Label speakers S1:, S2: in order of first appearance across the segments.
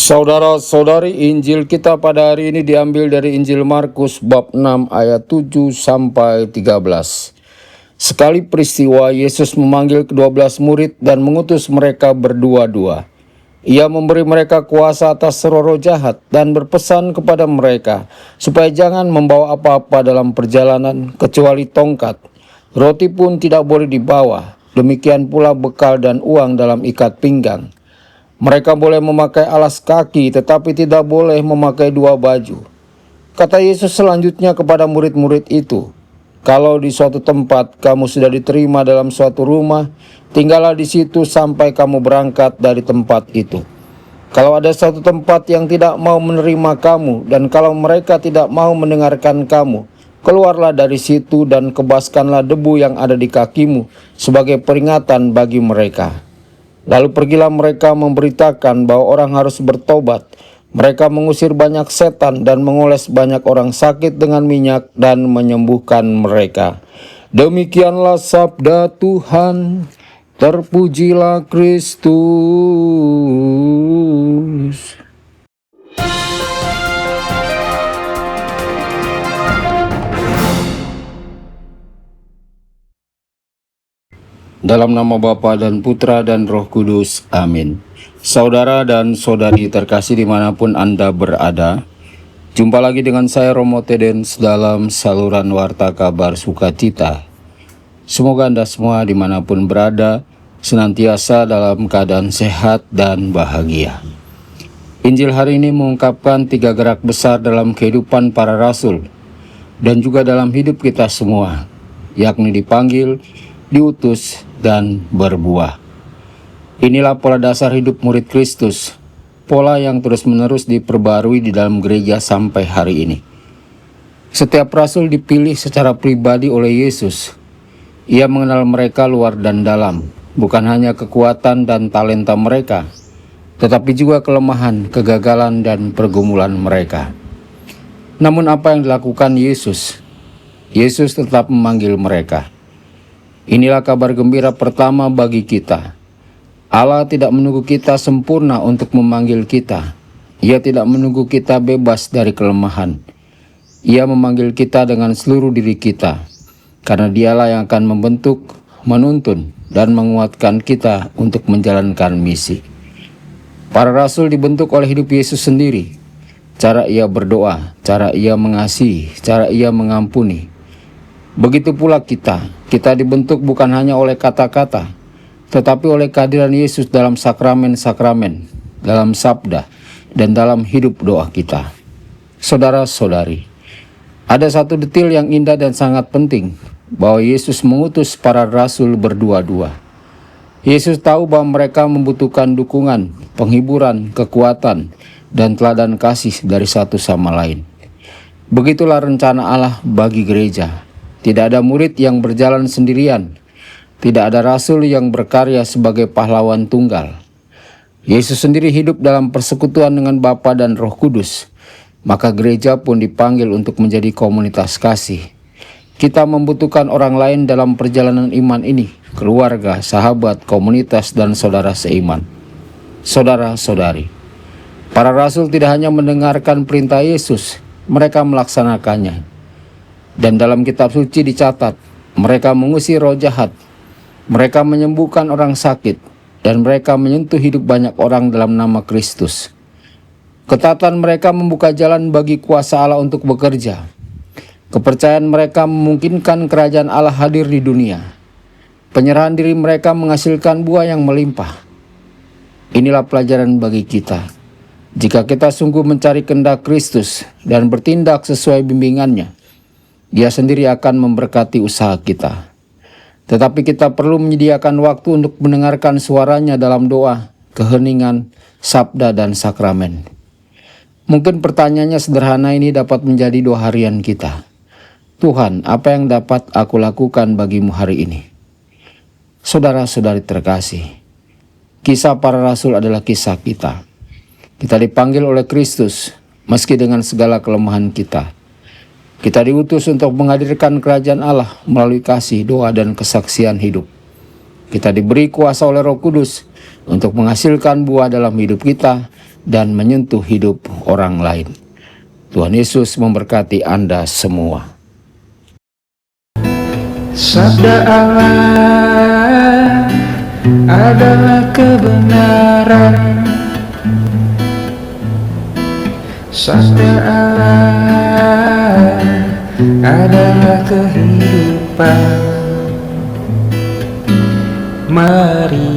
S1: Saudara-saudari, Injil kita pada hari ini diambil dari Injil Markus bab 6 ayat 7 sampai 13. Sekali peristiwa Yesus memanggil ke-12 murid dan mengutus mereka berdua-dua. Ia memberi mereka kuasa atas roh-roh jahat dan berpesan kepada mereka supaya jangan membawa apa-apa dalam perjalanan kecuali tongkat. Roti pun tidak boleh dibawa, demikian pula bekal dan uang dalam ikat pinggang. Mereka boleh memakai alas kaki, tetapi tidak boleh memakai dua baju. Kata Yesus selanjutnya kepada murid-murid itu, "Kalau di suatu tempat kamu sudah diterima dalam suatu rumah, tinggallah di situ sampai kamu berangkat dari tempat itu. Kalau ada suatu tempat yang tidak mau menerima kamu, dan kalau mereka tidak mau mendengarkan kamu, keluarlah dari situ dan kebaskanlah debu yang ada di kakimu sebagai peringatan bagi mereka." Lalu pergilah mereka memberitakan bahwa orang harus bertobat. Mereka mengusir banyak setan dan mengoles banyak orang sakit dengan minyak dan menyembuhkan mereka. Demikianlah sabda Tuhan. Terpujilah Kristus. Dalam nama Bapa dan Putra dan Roh Kudus. Amin. Saudara dan saudari terkasih dimanapun Anda berada, jumpa lagi dengan saya Romo Tedens dalam saluran Warta Kabar Sukacita. Semoga Anda semua dimanapun berada senantiasa dalam keadaan sehat dan bahagia. Injil hari ini mengungkapkan 3 gerak besar dalam kehidupan para rasul dan juga dalam hidup kita semua, yakni dipanggil, diutus, dan berbuah. Inilah pola dasar hidup murid Kristus, pola yang terus-menerus diperbarui di dalam gereja sampai hari ini. Setiap rasul dipilih secara pribadi oleh Yesus. Ia mengenal mereka luar dan dalam, bukan hanya kekuatan dan talenta mereka, tetapi juga kelemahan, kegagalan, dan pergumulan mereka. Namun apa yang dilakukan Yesus? Yesus tetap memanggil mereka. Inilah kabar gembira pertama bagi kita. Allah tidak menunggu kita sempurna untuk memanggil kita. Ia tidak menunggu kita bebas dari kelemahan. Ia memanggil kita dengan seluruh diri kita, karena Dialah yang akan membentuk, menuntun, dan menguatkan kita untuk menjalankan misi. Para rasul dibentuk oleh hidup Yesus sendiri. Cara Ia berdoa, cara Ia mengasihi, cara Ia mengampuni. Begitu pula kita dibentuk bukan hanya oleh kata-kata, tetapi oleh kehadiran Yesus dalam sakramen-sakramen, dalam sabda, dan dalam hidup doa kita. Saudara-saudari, ada satu detail yang indah dan sangat penting, bahwa Yesus mengutus para rasul berdua-dua. Yesus tahu bahwa mereka membutuhkan dukungan, penghiburan, kekuatan, dan teladan kasih dari satu sama lain. Begitulah rencana Allah bagi gereja. Tidak ada murid yang berjalan sendirian. Tidak ada rasul yang berkarya sebagai pahlawan tunggal. Yesus sendiri hidup dalam persekutuan dengan Bapa dan Roh Kudus. Maka gereja pun dipanggil untuk menjadi komunitas kasih. Kita membutuhkan orang lain dalam perjalanan iman ini, keluarga, sahabat, komunitas, dan saudara seiman. Saudara-saudari, para rasul tidak hanya mendengarkan perintah Yesus, mereka melaksanakannya. Dan dalam kitab suci dicatat, mereka mengusir roh jahat, mereka menyembuhkan orang sakit, dan mereka menyentuh hidup banyak orang dalam nama Kristus. Ketaatan mereka membuka jalan bagi kuasa Allah untuk bekerja. Kepercayaan mereka memungkinkan kerajaan Allah hadir di dunia. Penyerahan diri mereka menghasilkan buah yang melimpah. Inilah pelajaran bagi kita. Jika kita sungguh mencari kehendak Kristus dan bertindak sesuai bimbingannya, Dia sendiri akan memberkati usaha kita. Tetapi kita perlu menyediakan waktu untuk mendengarkan suaranya dalam doa, keheningan, sabda, dan sakramen. Mungkin pertanyaannya sederhana ini dapat menjadi doa harian kita. Tuhan, apa yang dapat aku lakukan bagimu hari ini? Saudara-saudari terkasih, kisah para rasul adalah kisah kita. Kita dipanggil oleh Kristus, meski dengan segala kelemahan kita. Kita diutus untuk menghadirkan kerajaan Allah melalui kasih, doa, dan kesaksian hidup. Kita diberi kuasa oleh Roh Kudus untuk menghasilkan buah dalam hidup kita dan menyentuh hidup orang lain. Tuhan Yesus memberkati Anda semua.
S2: Sabda Allah adalah kebenaran. Sabda Allah adalah kehidupan. Mari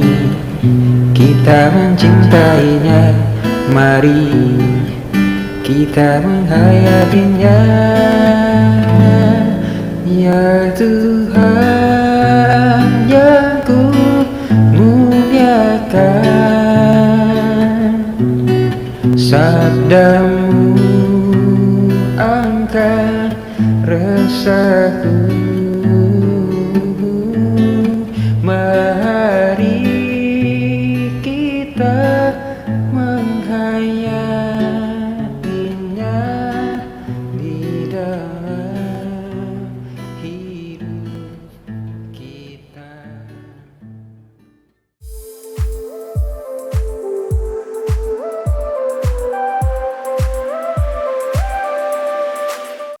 S2: kita mencintainya, mari kita menghayatinya. Ya Tuhan yang ku muliakan, sabdamu angkat resahku. Mari kita menghayati